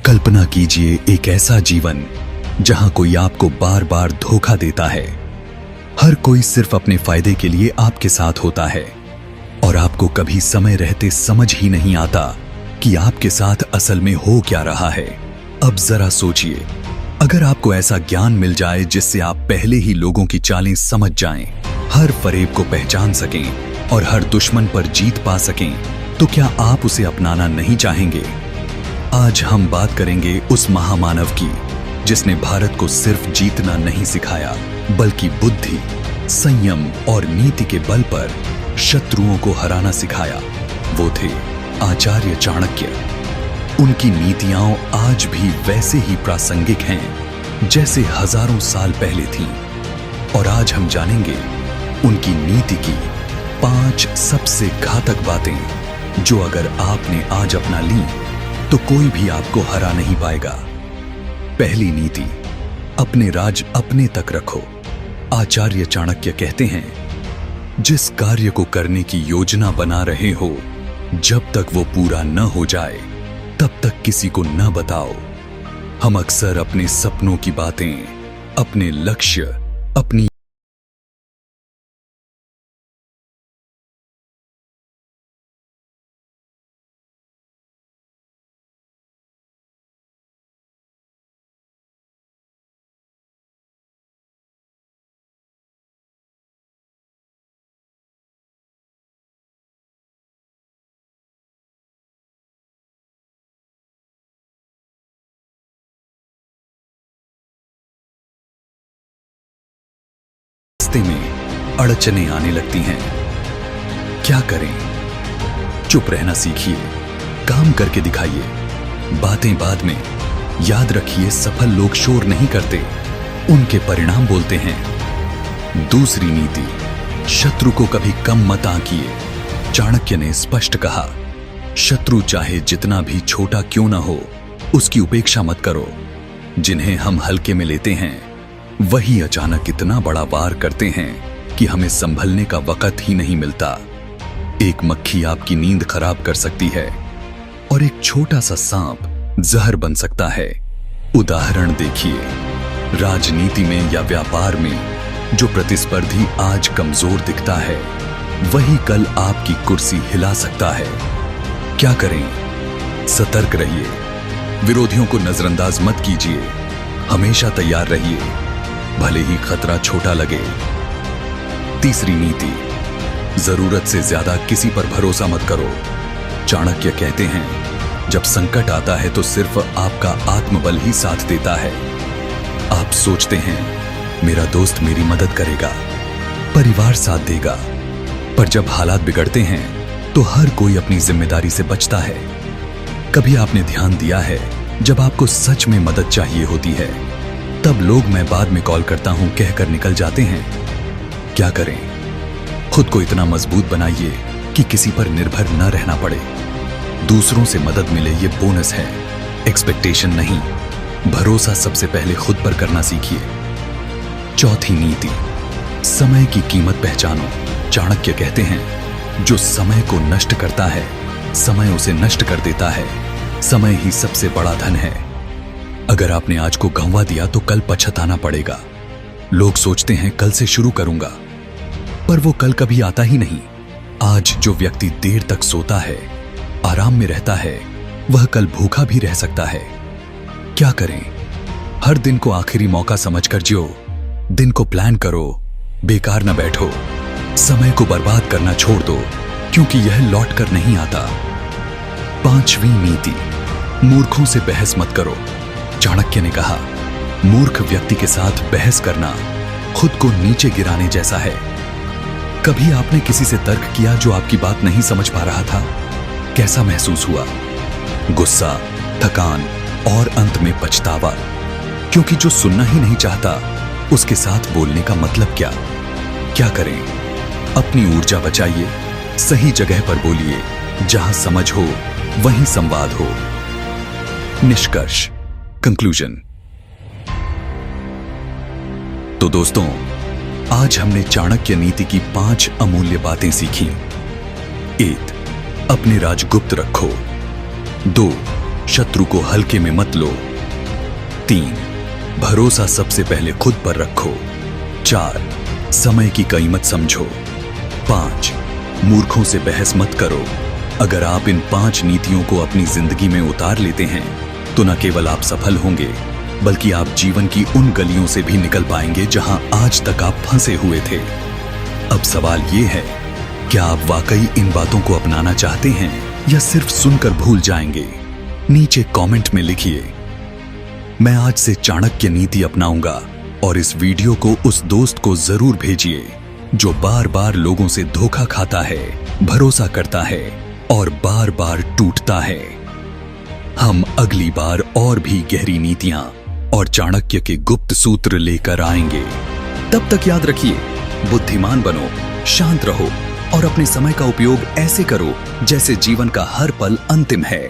कल्पना कीजिए एक ऐसा जीवन जहां कोई आपको बार बार धोखा देता है। हर कोई सिर्फ अपने फायदे के लिए आपके साथ होता है और आपको कभी समय रहते समझ ही नहीं आता कि आपके साथ असल में हो क्या रहा है। अब जरा सोचिए, अगर आपको ऐसा ज्ञान मिल जाए जिससे आप पहले ही लोगों की चालें समझ जाएं, हर फरेब को पहचान सकें और हर दुश्मन पर जीत पा सकें, तो क्या आप उसे अपनाना नहीं चाहेंगे? आज हम बात करेंगे उस महामानव की जिसने भारत को सिर्फ जीतना नहीं सिखाया, बल्कि बुद्धि, संयम और नीति के बल पर शत्रुओं को हराना सिखाया। वो थे आचार्य चाणक्य। उनकी नीतियां आज भी वैसे ही प्रासंगिक हैं जैसे हजारों साल पहले थीं। और आज हम जानेंगे उनकी नीति की 5 सबसे घातक बातें जो अगर आपने आज अपना ली तो कोई भी आपको हरा नहीं पाएगा। पहली नीति, अपने राज अपने तक रखो। आचार्य चाणक्य कहते हैं, जिस कार्य को करने की योजना बना रहे हो, जब तक वो पूरा न हो जाए तब तक किसी को न बताओ। हम अक्सर अपने सपनों की बातें, अपने लक्ष्य, अपनी रास्ते में अड़चने आने लगती हैं। क्या करें? चुप रहना सीखिए, काम करके दिखाइए। बातें बाद में, याद रखिए सफल लोग शोर नहीं करते, उनके परिणाम बोलते हैं। दूसरी नीति, शत्रु को कभी कम मत आंकिए। चाणक्य ने स्पष्ट कहा, शत्रु चाहे जितना भी छोटा क्यों ना हो, उसकी उपेक्षा मत करो। जिन्हें हम हल्के में लेते हैं वही अचानक इतना बड़ा वार करते हैं कि हमें संभलने का वक्त ही नहीं मिलता। एक मक्खी आपकी नींद खराब कर सकती है और एक छोटा सा सांप जहर बन सकता है। उदाहरण देखिए, राजनीति में या व्यापार में जो प्रतिस्पर्धी आज कमजोर दिखता है, वही कल आपकी कुर्सी हिला सकता है। क्या करें? सतर्क रहिए, विरोधियों को नजरअंदाज मत कीजिए, हमेशा तैयार रहिए, भले ही खतरा छोटा लगे। तीसरी नीति, जरूरत से ज्यादा किसी पर भरोसा मत करो। चाणक्य कहते हैं, जब संकट आता है तो सिर्फ आपका आत्मबल ही साथ देता है। आप सोचते हैं, मेरा दोस्त मेरी मदद करेगा, परिवार साथ देगा, पर जब हालात बिगड़ते हैं तो हर कोई अपनी जिम्मेदारी से बचता है। कभी आपने ध्यान दिया है, जब आपको सच में मदद चाहिए होती है, तब लोग मैं बाद में कॉल करता हूं कहकर निकल जाते हैं। क्या करें? खुद को इतना मजबूत बनाइए कि किसी पर निर्भर न रहना पड़े। दूसरों से मदद मिले ये बोनस है, एक्सपेक्टेशन नहीं। भरोसा सबसे पहले खुद पर करना सीखिए। चौथी नीति, समय की कीमत पहचानो। चाणक्य कहते हैं, जो समय को नष्ट करता है, समय उसे नष्ट कर देता है। समय ही सबसे बड़ा धन है। अगर आपने आज को गंवा दिया तो कल पछताना पड़ेगा। लोग सोचते हैं कल से शुरू करूंगा, पर वो कल कभी आता ही नहीं। आज जो व्यक्ति देर तक सोता है, आराम में रहता है, वह कल भूखा भी रह सकता है। क्या करें? हर दिन को आखिरी मौका समझकर जियो। दिन को प्लान करो, बेकार न बैठो। समय को बर्बाद करना छोड़ दो, क्योंकि यह लौट कर नहीं आता। पांचवी नीति, मूर्खों से बहस मत करो। चाणक्य ने कहा, मूर्ख व्यक्ति के साथ बहस करना खुद को नीचे गिराने जैसा है। कभी आपने किसी से तर्क किया जो आपकी बात नहीं समझ पा रहा था? कैसा महसूस हुआ? गुस्सा, थकान और अंत में पछतावा, क्योंकि जो सुनना ही नहीं चाहता उसके साथ बोलने का मतलब क्या? क्या करें? अपनी ऊर्जा बचाइए, सही जगह पर बोलिए, जहां समझ हो वहीं संवाद हो। निष्कर्ष, कंक्लूजन। तो दोस्तों, आज हमने चाणक्य नीति की 5 अमूल्य बातें सीखी। 1. अपने राज गुप्त रखो। 2. शत्रु को हल्के में मत लो। 3. भरोसा सबसे पहले खुद पर रखो। 4. समय की कीमत समझो। 5. मूर्खों से बहस मत करो। अगर आप इन 5 नीतियों को अपनी जिंदगी में उतार लेते हैं तो न केवल आप सफल होंगे बल्कि आप जीवन की उन गलियों से भी निकल पाएंगे जहां आज तक आप फंसे हुए थे। अब सवाल ये है, क्या आप वाकई इन बातों को अपनाना चाहते हैं या सिर्फ सुनकर भूल जाएंगे? नीचे कमेंट में लिखिए, मैं आज से चाणक्य नीति अपनाऊंगा। और इस वीडियो को उस दोस्त को जरूर भेजिए जो बार बार लोगों से धोखा खाता है, भरोसा करता है और बार बार टूटता है। हम अगली बार और भी गहरी नीतियां और चाणक्य के गुप्त सूत्र लेकर आएंगे। तब तक याद रखिए, बुद्धिमान बनो, शांत रहो और अपने समय का उपयोग ऐसे करो जैसे जीवन का हर पल अंतिम है।